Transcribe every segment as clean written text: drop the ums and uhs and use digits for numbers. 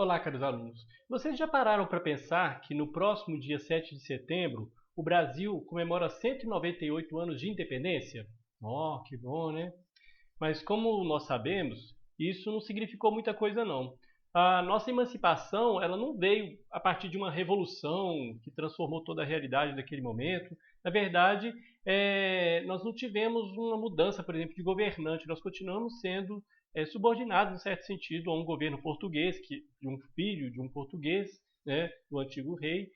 Olá, caros alunos. Vocês já pararam para pensar que no próximo dia 7 de setembro o Brasil comemora 198 anos de independência? Oh, que bom, né? Mas como nós sabemos, isso não significou muita coisa não. A nossa emancipação, ela não veio a partir de uma revolução que transformou toda a realidade daquele momento. Na verdade, nós não tivemos uma mudança, por exemplo, de governante. Nós continuamos sendo subordinados, em certo sentido, a um governo português, de um filho de um português, né, do antigo rei.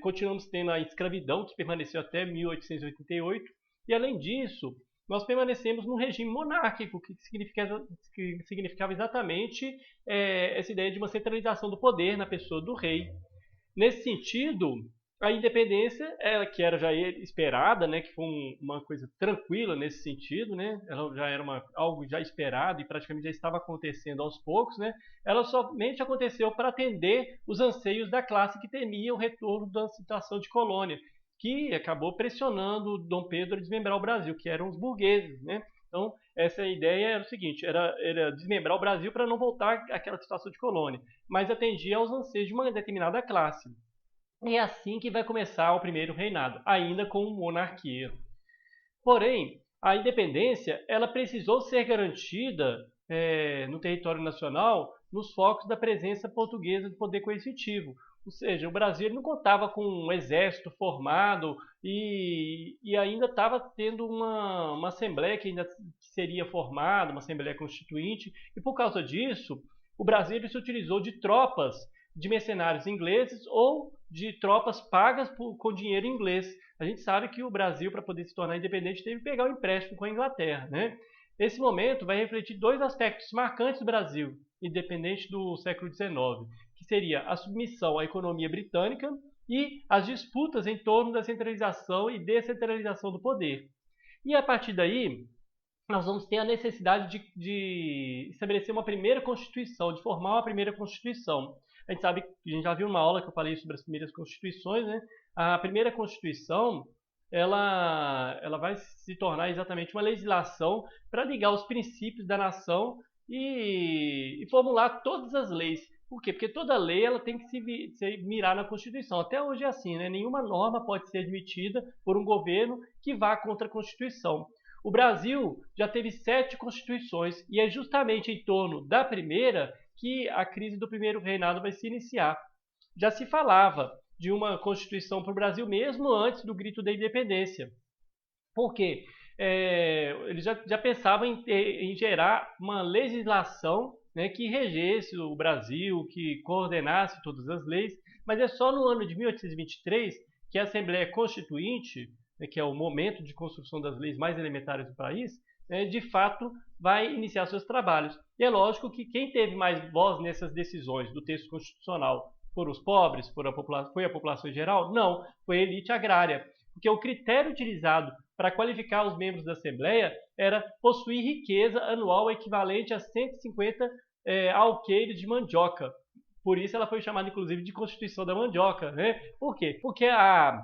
Continuamos tendo a escravidão, que permaneceu até 1888. E, além disso, nós permanecemos num regime monárquico, que significava exatamente essa ideia de uma centralização do poder na pessoa do rei. Nesse sentido, a independência, que era já esperada, né, que foi uma coisa tranquila nesse sentido, né, ela já era algo já esperado e praticamente já estava acontecendo aos poucos, né, ela somente aconteceu para atender os anseios da classe que temia o retorno da situação de colônia, que acabou pressionando Dom Pedro a desmembrar o Brasil, que eram os burgueses, né? Então, essa ideia era o seguinte, era desmembrar o Brasil para não voltar àquela situação de colônia, mas atendia aos anseios de uma determinada classe. E é assim que vai começar o primeiro reinado, ainda com monarquia. Porém, a independência ela precisou ser garantida no território nacional nos focos da presença portuguesa do poder coercitivo. Ou seja, o Brasil não contava com um exército formado e ainda estava tendo uma assembleia que ainda seria formada, uma assembleia constituinte, e por causa disso, o Brasil se utilizou de tropas de mercenários ingleses ou de tropas pagas com dinheiro inglês. A gente sabe que o Brasil, para poder se tornar independente, teve que pegar um empréstimo com a Inglaterra, né? Esse momento vai refletir dois aspectos marcantes do Brasil, independente do século XIX, que seria a submissão à economia britânica e as disputas em torno da centralização e descentralização do poder. E a partir daí, nós vamos ter a necessidade de estabelecer uma primeira Constituição, de formar uma primeira Constituição. A gente sabe, a gente já viu uma aula que eu falei sobre as primeiras Constituições, né? A primeira Constituição, ela vai se tornar exatamente uma legislação para ligar os princípios da nação e formular todas as leis. Por quê? Porque toda lei ela tem que se mirar na Constituição. Até hoje é assim, né? Nenhuma norma pode ser admitida por um governo que vá contra a Constituição. O Brasil já teve 7 constituições e é justamente em torno da primeira que a crise do primeiro reinado vai se iniciar. Já se falava de uma constituição para o Brasil mesmo antes do grito da independência. Por quê? Eles já pensavam em gerar uma legislação, né, que regesse o Brasil, que coordenasse todas as leis, mas é só no ano de 1823 que a Assembleia Constituinte, que é o momento de construção das leis mais elementares do país, de fato vai iniciar seus trabalhos. E é lógico que quem teve mais voz nessas decisões do texto constitucional foram os pobres, foi a população em geral? Não, foi a elite agrária. Porque o critério utilizado para qualificar os membros da Assembleia era possuir riqueza anual equivalente a 150 alqueires de mandioca. Por isso ela foi chamada, inclusive, de Constituição da Mandioca. Né? Por quê? Porque a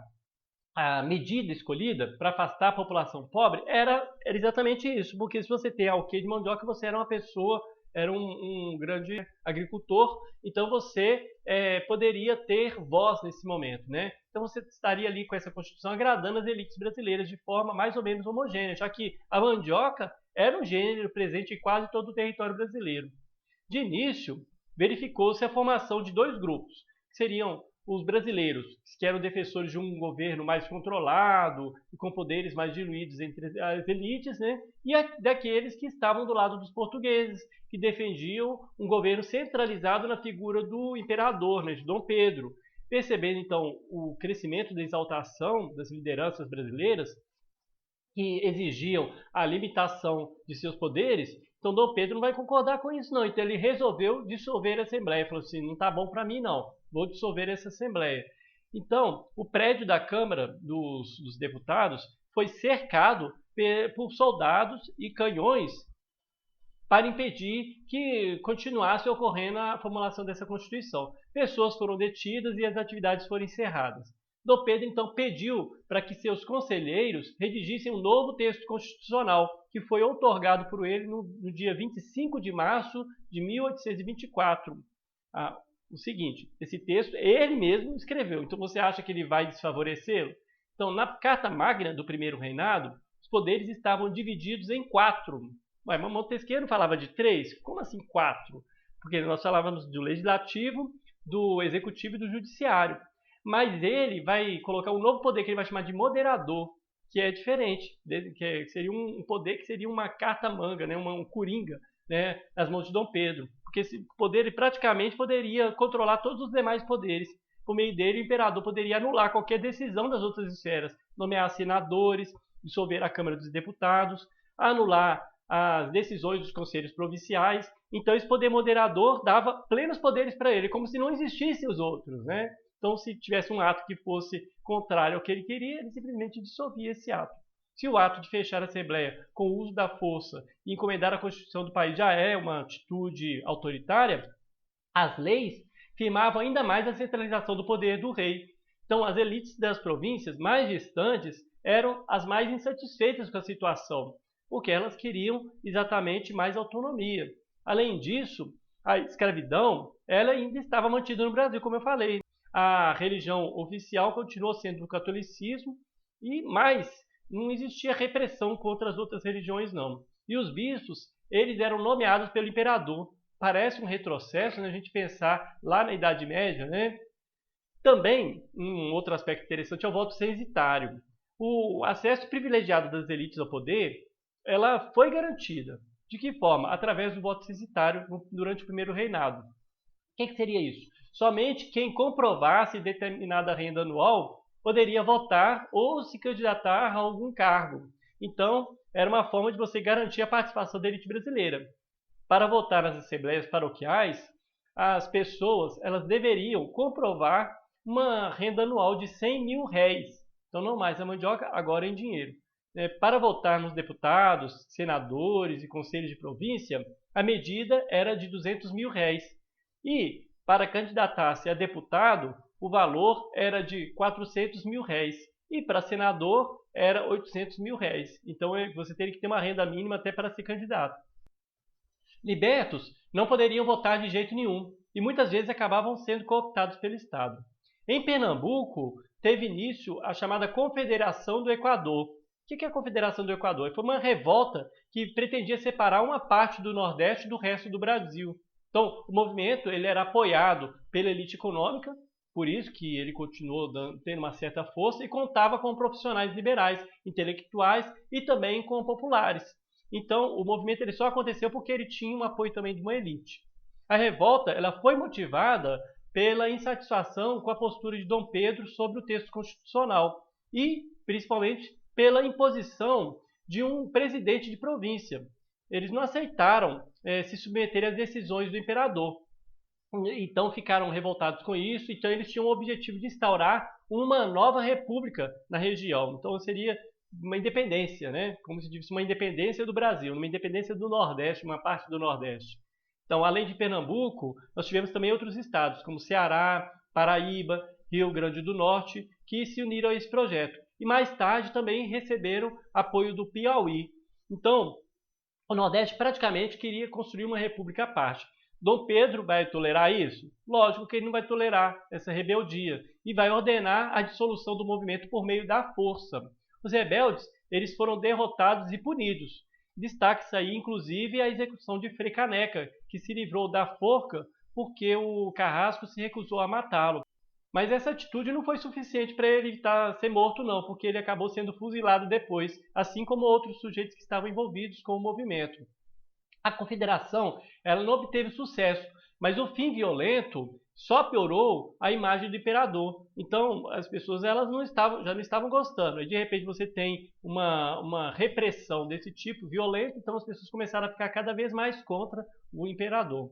medida escolhida para afastar a população pobre era exatamente isso, porque se você tem alqueire de mandioca, você era uma pessoa, era um grande agricultor, então você poderia ter voz nesse momento, né? Então você estaria ali com essa Constituição agradando as elites brasileiras de forma mais ou menos homogênea, já que a mandioca era um gênero presente em quase todo o território brasileiro. De início, verificou-se a formação de dois grupos, que seriam os brasileiros, que eram defensores de um governo mais controlado e com poderes mais diluídos entre as elites, né? E daqueles que estavam do lado dos portugueses, que defendiam um governo centralizado na figura do imperador, né, de Dom Pedro. Percebendo, então, o crescimento da exaltação das lideranças brasileiras, que exigiam a limitação de seus poderes, então Dom Pedro não vai concordar com isso não. Então ele resolveu dissolver a Assembleia. Falou assim, não está bom para mim não, vou dissolver essa Assembleia. Então o prédio da Câmara dos Deputados foi cercado por soldados e canhões para impedir que continuasse ocorrendo a formulação dessa Constituição. Pessoas foram detidas e as atividades foram encerradas. Dom Pedro, então, pediu para que seus conselheiros redigissem um novo texto constitucional, que foi outorgado por ele no dia 25 de março de 1824. o seguinte, esse texto ele mesmo escreveu, então você acha que ele vai desfavorecê-lo? Então, na Carta Magna do primeiro reinado, os poderes estavam divididos em 4. Mas Montesquieu não falava de 3? Como assim 4? Porque nós falávamos do legislativo, do executivo e do judiciário. Mas ele vai colocar um novo poder que ele vai chamar de moderador, que é diferente, que seria um poder que seria uma carta-manga, né, um coringa, né, nas mãos de Dom Pedro. Porque esse poder ele praticamente poderia controlar todos os demais poderes. Por meio dele, o imperador poderia anular qualquer decisão das outras esferas, nomear senadores, dissolver a Câmara dos Deputados, anular as decisões dos conselhos provinciais. Então, esse poder moderador dava plenos poderes para ele, como se não existissem os outros, né? Então, se tivesse um ato que fosse contrário ao que ele queria, ele simplesmente dissolvia esse ato. Se o ato de fechar a Assembleia com o uso da força e encomendar a Constituição do país já é uma atitude autoritária, as leis firmavam ainda mais a centralização do poder do rei. Então, as elites das províncias mais distantes eram as mais insatisfeitas com a situação, porque elas queriam exatamente mais autonomia. Além disso, a escravidão ela ainda estava mantida no Brasil, como eu falei. A religião oficial continuou sendo o catolicismo, e mais, não existia repressão contra as outras religiões, não. E os bispos, eles eram nomeados pelo imperador. Parece um retrocesso, né, a gente pensar lá na Idade Média, né? Também, um outro aspecto interessante é o voto censitário. O acesso privilegiado das elites ao poder, ela foi garantida. De que forma? Através do voto censitário durante o primeiro reinado. O que seria isso? Somente quem comprovasse determinada renda anual poderia votar ou se candidatar a algum cargo. Então, era uma forma de você garantir a participação da elite brasileira. Para votar nas assembleias paroquiais, as pessoas elas deveriam comprovar uma renda anual de 100 mil réis. Então, não mais a mandioca, agora em dinheiro. Para votar nos deputados, senadores e conselhos de província, a medida era de 200 mil réis. E, para candidatar-se a deputado, o valor era de 400 mil réis. E para senador, era 800 mil réis. Então, você teria que ter uma renda mínima até para ser candidato. Libertos não poderiam votar de jeito nenhum e muitas vezes acabavam sendo cooptados pelo Estado. Em Pernambuco, teve início a chamada Confederação do Equador. O que é a Confederação do Equador? Foi uma revolta que pretendia separar uma parte do Nordeste do resto do Brasil. Então, o movimento ele era apoiado pela elite econômica, por isso que ele continuou tendo uma certa força e contava com profissionais liberais, intelectuais e também com populares. Então, o movimento ele só aconteceu porque ele tinha um apoio também de uma elite. A revolta ela foi motivada pela insatisfação com a postura de Dom Pedro sobre o texto constitucional e, principalmente, pela imposição de um presidente de província. Eles não aceitaram se submeter às decisões do imperador. Então, ficaram revoltados com isso. Então, eles tinham o objetivo de instaurar uma nova república na região. Então, seria uma independência, né? Como se diz, uma independência do Brasil, uma independência do Nordeste, uma parte do Nordeste. Então, além de Pernambuco, nós tivemos também outros estados, como Ceará, Paraíba, Rio Grande do Norte, que se uniram a esse projeto. E mais tarde também receberam apoio do Piauí. Então, o Nordeste praticamente queria construir uma república à parte. Dom Pedro vai tolerar isso? Lógico que ele não vai tolerar essa rebeldia e vai ordenar a dissolução do movimento por meio da força. Os rebeldes eles foram derrotados e punidos. Destaque-se aí, inclusive, a execução de Frei Caneca, que se livrou da forca porque o Carrasco se recusou a matá-lo. Mas essa atitude não foi suficiente para ele evitar ser morto, não, porque ele acabou sendo fuzilado depois, assim como outros sujeitos que estavam envolvidos com o movimento. A confederação ela não obteve sucesso, mas o fim violento só piorou a imagem do imperador. Então, as pessoas elas já não estavam gostando. E, de repente, você tem uma repressão desse tipo, violenta, então as pessoas começaram a ficar cada vez mais contra o imperador.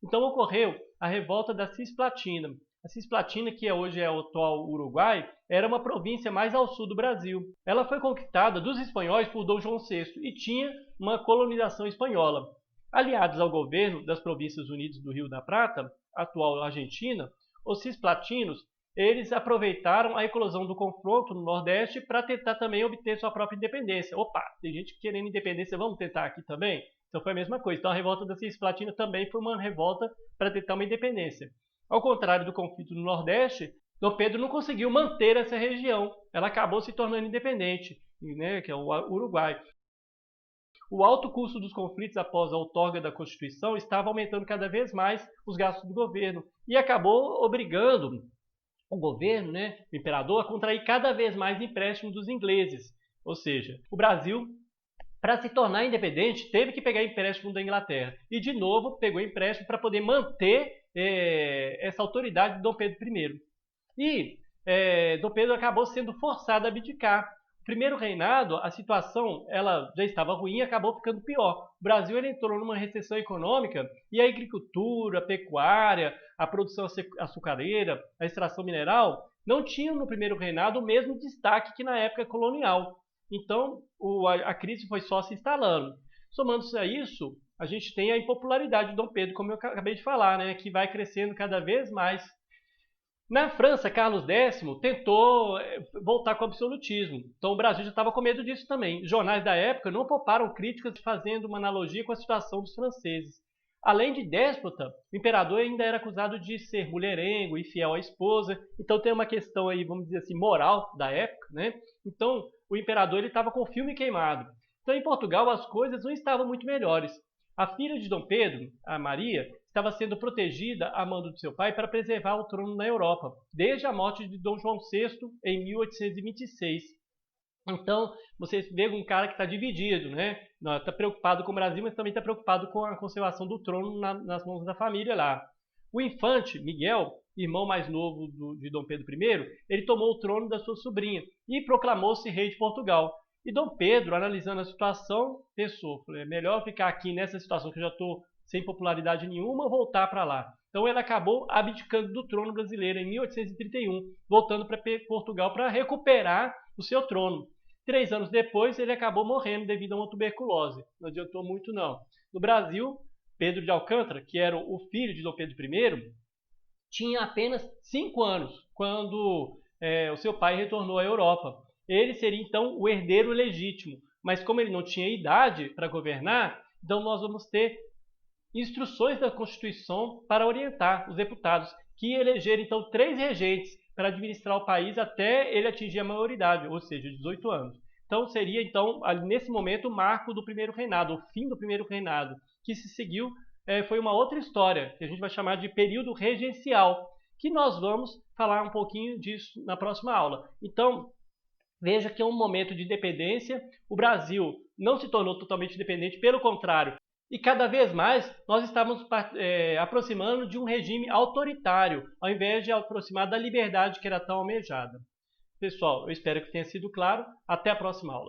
Então, ocorreu a revolta da Cisplatina. A Cisplatina, que hoje é o atual Uruguai, era uma província mais ao sul do Brasil. Ela foi conquistada dos espanhóis por Dom João VI e tinha uma colonização espanhola. Aliados ao governo das Províncias Unidas do Rio da Prata, atual Argentina, os cisplatinos eles aproveitaram a eclosão do confronto no Nordeste para tentar também obter sua própria independência. Opa, tem gente querendo independência, vamos tentar aqui também? Então foi a mesma coisa. Então a revolta da Cisplatina também foi uma revolta para tentar uma independência. Ao contrário do conflito no Nordeste, Dom Pedro não conseguiu manter essa região. Ela acabou se tornando independente, né, que é o Uruguai. O alto custo dos conflitos após a outorga da Constituição estava aumentando cada vez mais os gastos do governo e acabou obrigando o governo, né, o imperador, a contrair cada vez mais empréstimos dos ingleses. Ou seja, o Brasil, para se tornar independente, teve que pegar empréstimo da Inglaterra. E, de novo, pegou empréstimo para poder manter essa autoridade de Dom Pedro I. E Dom Pedro acabou sendo forçado a abdicar. O primeiro reinado, a situação ela já estava ruim e acabou ficando pior. O Brasil ele entrou numa recessão econômica e a agricultura, a pecuária, a produção açucareira, a extração mineral não tinham no primeiro reinado o mesmo destaque que na época colonial. Então a crise foi só se instalando. Somando-se a isso, a gente tem a impopularidade de Dom Pedro, como eu acabei de falar, né, que vai crescendo cada vez mais. Na França, Carlos X tentou voltar com o absolutismo. Então o Brasil já estava com medo disso também. Jornais da época não pouparam críticas fazendo uma analogia com a situação dos franceses. Além de déspota, o imperador ainda era acusado de ser mulherengo, infiel à esposa. Então tem uma questão aí, vamos dizer assim, moral da época, né? Então o imperador estava com o filme queimado. Então em Portugal as coisas não estavam muito melhores. A filha de Dom Pedro, a Maria, estava sendo protegida a mando de seu pai para preservar o trono na Europa, desde a morte de Dom João VI em 1826. Então, você vê um cara que está dividido, né? Está preocupado com o Brasil, mas também está preocupado com a conservação do trono nas mãos da família lá. O infante, Miguel, irmão mais novo de Dom Pedro I, ele tomou o trono da sua sobrinha e proclamou-se rei de Portugal. E Dom Pedro, analisando a situação, pensou, é melhor ficar aqui nessa situação que eu já estou sem popularidade nenhuma, voltar para lá. Então ele acabou abdicando do trono brasileiro em 1831, voltando para Portugal para recuperar o seu trono. 3 anos depois ele acabou morrendo devido a uma tuberculose. Não adiantou muito não. No Brasil, Pedro de Alcântara, que era o filho de Dom Pedro I, tinha apenas 5 anos quando o seu pai retornou à Europa. Ele seria então o herdeiro legítimo, mas como ele não tinha idade para governar, então nós vamos ter instruções da Constituição para orientar os deputados, que elegeram então 3 regentes para administrar o país até ele atingir a maioridade, ou seja, 18 anos. Então seria então nesse momento o marco do primeiro reinado, o fim do primeiro reinado, que se seguiu foi uma outra história, que a gente vai chamar de período regencial, que nós vamos falar um pouquinho disso na próxima aula. Então, veja que é um momento de independência, o Brasil não se tornou totalmente independente, pelo contrário, e cada vez mais nós estamos aproximando de um regime autoritário, ao invés de aproximar da liberdade que era tão almejada. Pessoal, eu espero que tenha sido claro. Até a próxima aula.